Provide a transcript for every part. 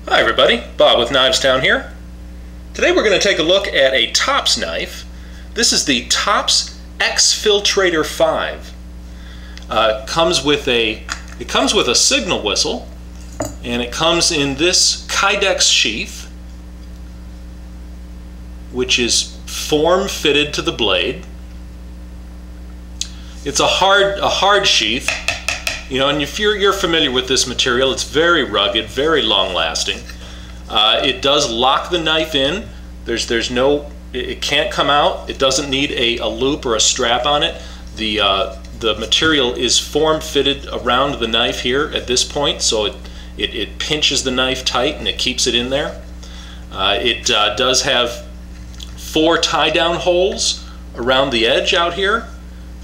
Hi everybody, Bob with Knives Town here. Today we're going to take a look at a Tops knife. This is the Tops Exfiltrator 5. It comes with a signal whistle, and it comes in this Kydex sheath, which is form fitted to the blade. It's a hard sheath. You know, and if you're familiar with this material, it's very rugged, very long-lasting. It does lock the knife in. It can't come out. It doesn't need a loop or a strap on it. The material is form-fitted around the knife here at this point, so it pinches the knife tight and it keeps it in there. It does have 4 tie-down holes around the edge out here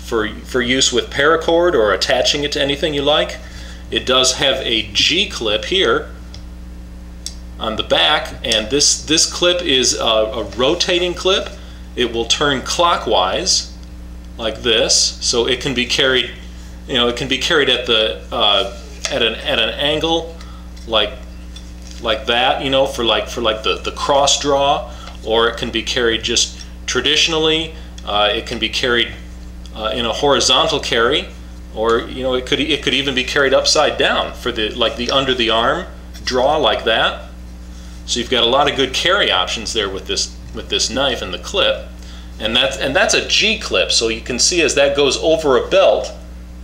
for use with paracord or attaching it to anything you like. It does have a G-clip here on the back, and this clip is a rotating clip. It will turn clockwise like this, so it can be carried, you know, it can be carried at an angle like that, you know, for like the cross draw, or it can be carried just traditionally. It can be carried in a horizontal carry, or you know, it could even be carried upside down for the under the arm draw like that. So you've got a lot of good carry options there with this knife and the clip, and that's a G clip. So you can see as that goes over a belt,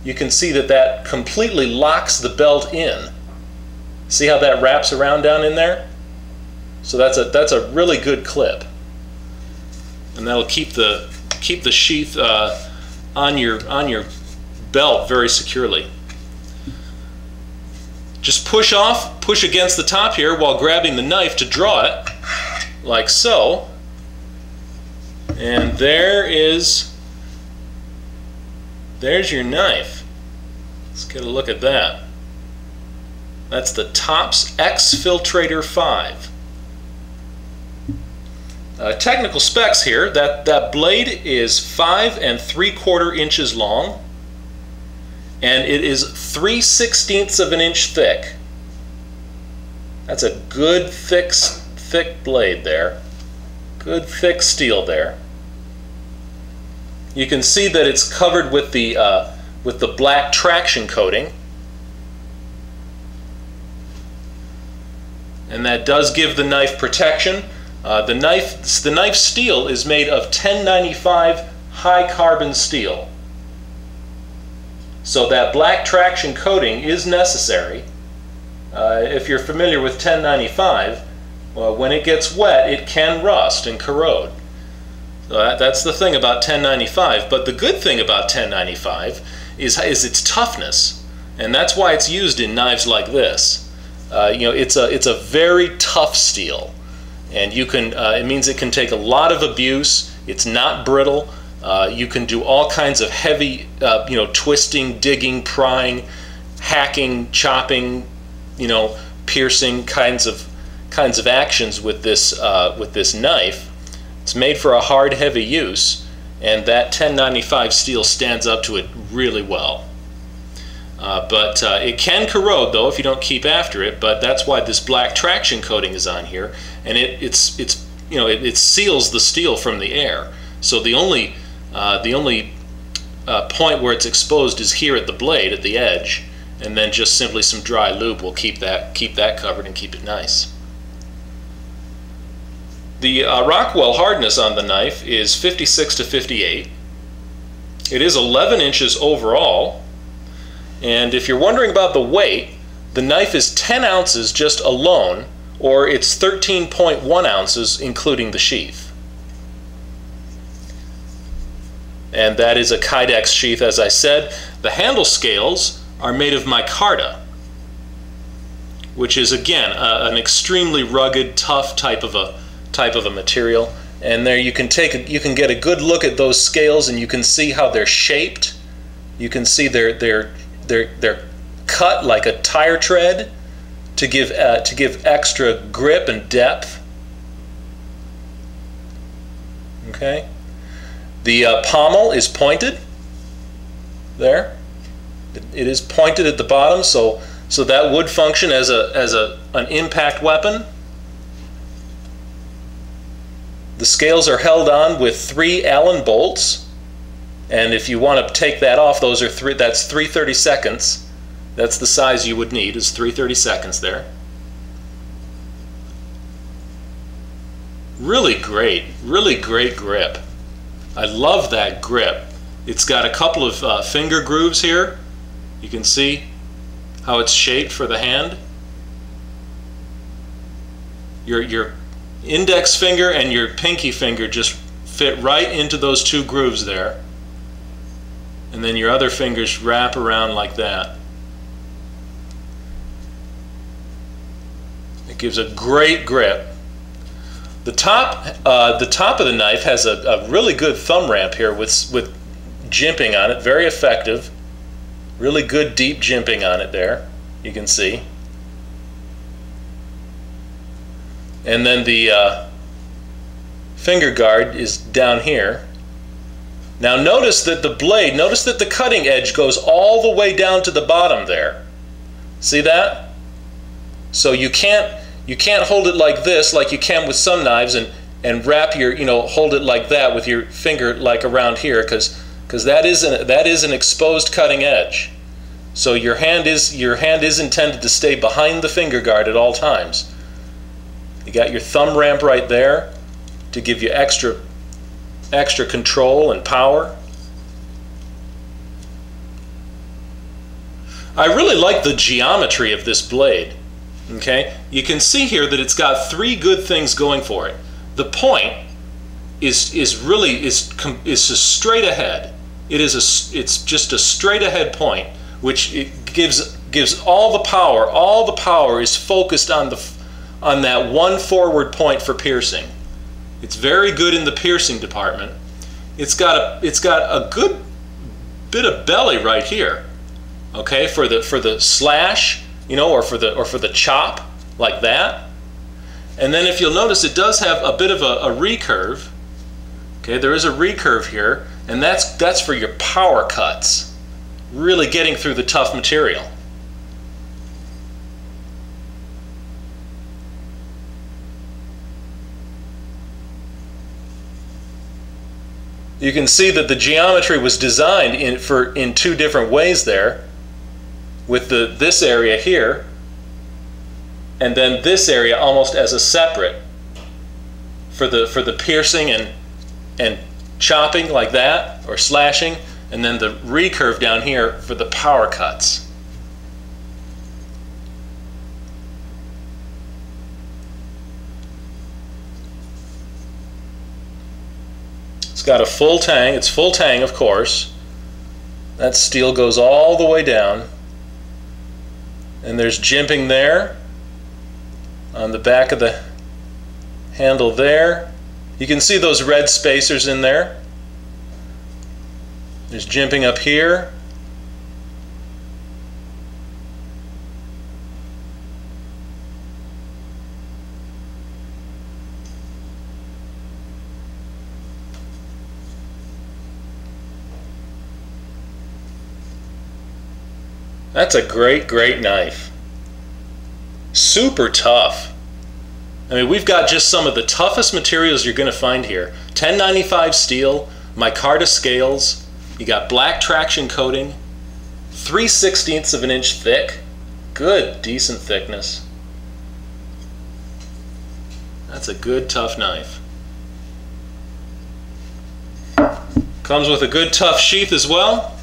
you can see that completely locks the belt in. See how that wraps around down in there? So that's a really good clip, and that'll keep the sheath on your belt very securely. Just push against the top here while grabbing the knife to draw it, like so. And there's your knife. Let's get a look at that. That's the Tops Exfiltrator 5. Technical specs here, that blade is 5 3/4 inches long, and it is 3/16 of an inch thick. That's a good thick blade there. Good thick steel there. You can see that it's covered with the black traction coating, and that does give the knife protection. The knife steel is made of 1095 high carbon steel. So that black traction coating is necessary. If you're familiar with 1095, well, when it gets wet, it can rust and corrode. So that's the thing about 1095. But the good thing about 1095 is its toughness, and that's why it's used in knives like this. You know, it's a very tough steel. And you can, it means it can take a lot of abuse. It's not brittle. You can do all kinds of heavy, you know, twisting, digging, prying, hacking, chopping, you know, piercing kinds of actions with this knife. It's made for a hard, heavy use, and that 1095 steel stands up to it really well. But it can corrode though if you don't keep after it. But that's why this black traction coating is on here, and it seals the steel from the air. So the only point where it's exposed is here at the blade, at the edge, and then just simply some dry lube will keep that covered and keep it nice. The Rockwell hardness on the knife is 56 to 58. It is 11 inches overall. And if you're wondering about the weight, the knife is 10 ounces just alone, or it's 13.1 ounces including the sheath. And that is a Kydex sheath, as I said. The handle scales are made of micarta, which is again an extremely rugged, tough type of a material. And there you can get a good look at those scales, and you can see how they're shaped. You can see they're cut like a tire tread to give extra grip and depth. Okay, the pommel is pointed there. It is pointed at the bottom, so so that would function as an impact weapon. The scales are held on with 3 Allen bolts, and if you want to take that off, that's 3 32nds. That's the size you would need, is 3 32nds there. Really great grip. I love that grip. It's got a couple of finger grooves here. You can see how it's shaped for the hand. Your index finger and your pinky finger just fit right into those 2 grooves there. And then your other fingers wrap around like that. It gives a great grip. The top of the knife has a really good thumb ramp here with jimping on it, very effective. Really good deep jimping on it there, you can see. And then the finger guard is down here. Now notice that the cutting edge goes all the way down to the bottom there. See that? So you can't hold it like this, like you can with some knives, and wrap your, hold it like that with your finger like around here, because that is an exposed cutting edge. So your hand is intended to stay behind the finger guard at all times. You got your thumb ramp right there to give you extra control and power. I really like the geometry of this blade. Okay, you can see here that it's got 3 good things going for it. The point is just straight ahead. It's just a straight ahead point, which it gives all the power. All the power is focused on that one forward point for piercing. It's very good in the piercing department. It's got a good bit of belly right here. Okay, for the slash, or for the chop, like that. And then if you'll notice, it does have a bit of a recurve. Okay, there is a recurve here, and that's for your power cuts, really getting through the tough material. You can see that the geometry was designed in 2 different ways there, with this area here, and then this area almost as a separate for the piercing and chopping like that, or slashing, and then the recurve down here for the power cuts. It's got a full tang. It's full tang, of course. That steel goes all the way down. And there's jimping there on the back of the handle there. You can see those red spacers in there. There's jimping up here. That's a great knife. Super tough. I mean, we've got just some of the toughest materials you're going to find here. 1095 steel, micarta scales, you got black traction coating, 3/16 of an inch thick. Good, decent thickness. That's a good, tough knife. Comes with a good, tough sheath as well.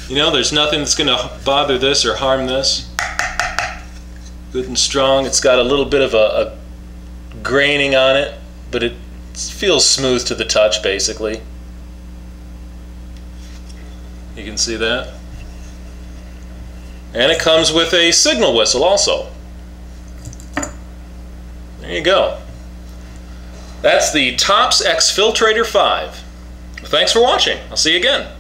There's nothing that's going to bother this or harm this. Good and strong. It's got a little bit of a graining on it, but it feels smooth to the touch, basically. You can see that. And it comes with a signal whistle also. There you go. That's the Tops Exfiltrator 5. Thanks for watching. I'll see you again.